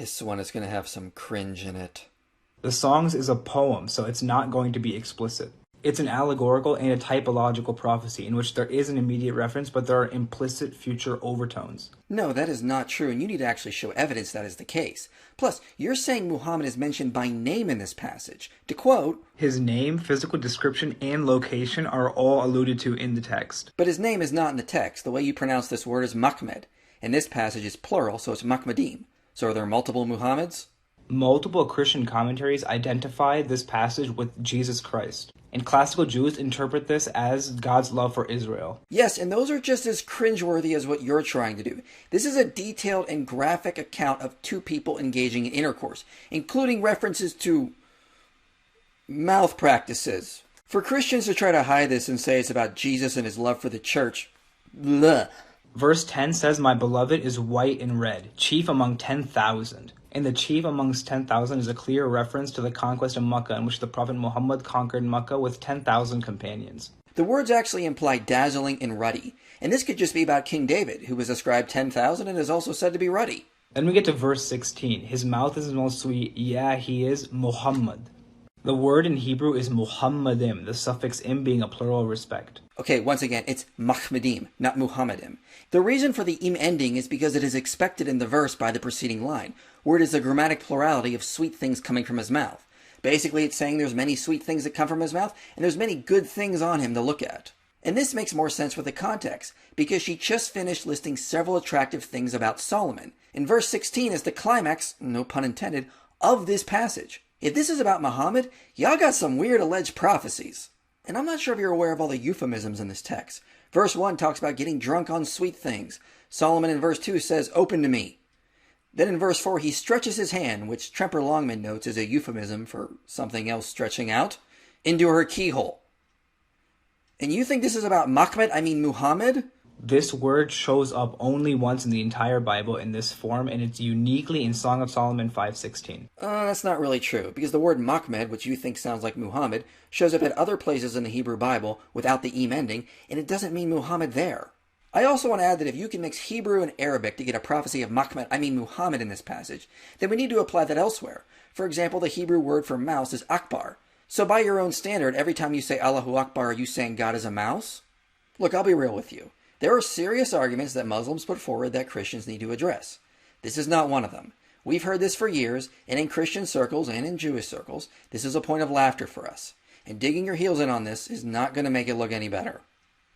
This one is going to have some cringe in it. The songs is a poem, so it's not going to be explicit. It's an allegorical and a typological prophecy in which there is an immediate reference, but there are implicit future overtones. No, that is not true, and you need to actually show evidence that is the case. Plus, you're saying Muhammad is mentioned by name in this passage. To quote, his name, physical description, and location are all alluded to in the text. But his name is not in the text. The way you pronounce this word is Mahmed. And this passage is plural, so it's Mahmedim. So are there multiple Muhammads? Multiple Christian commentaries identify this passage with Jesus Christ, and classical Jews interpret this as God's love for Israel. Yes, and those are just as cringeworthy as what you're trying to do. This is a detailed and graphic account of two people engaging in intercourse, including references to mouth practices. For Christians to try to hide this and say it's about Jesus and his love for the church, bleh. Verse 10 says, "My beloved is white and red, chief among 10,000. And the chief amongst 10,000 is a clear reference to the conquest of Makkah, in which the Prophet Muhammad conquered Makkah with 10,000 companions. The words actually imply dazzling and ruddy, and this could just be about King David, who was ascribed 10,000 and is also said to be ruddy. Then we get to verse 16. His mouth is most sweet. Yeah, he is Muhammad. The word in Hebrew is Muhammadim, the suffix im being a plural respect. Okay, once again, it's Mahmedim, not Muhammadim. The reason for the im ending is because it is expected in the verse by the preceding line, where it is a grammatic plurality of sweet things coming from his mouth. Basically, it's saying there's many sweet things that come from his mouth, and there's many good things on him to look at. And this makes more sense with the context, because she just finished listing several attractive things about Solomon. And verse 16 is the climax, no pun intended, of this passage. If this is about Muhammad, y'all got some weird alleged prophecies. And I'm not sure if you're aware of all the euphemisms in this text. Verse 1 talks about getting drunk on sweet things. Solomon in verse 2 says, "Open to me." Then in verse 4 he stretches his hand, which Tremper Longman notes is a euphemism for something else stretching out, into her keyhole. And you think this is about Muhammad? This word shows up only once in the entire Bible in this form, and it's uniquely in Song of Solomon 5:16. That's not really true, because the word Mahmed, which you think sounds like Muhammad, shows up at other places in the Hebrew Bible without the im ending, and it doesn't mean Muhammad there. I also want to add that if you can mix Hebrew and Arabic to get a prophecy of Muhammad in this passage, then we need to apply that elsewhere. For example, the Hebrew word for mouse is Akbar. So by your own standard, every time you say Allahu Akbar, are you saying God is a mouse? Look, I'll be real with you. There are serious arguments that Muslims put forward that Christians need to address. This is not one of them. We've heard this for years, and in Christian circles and in Jewish circles, this is a point of laughter for us. And digging your heels in on this is not going to make it look any better.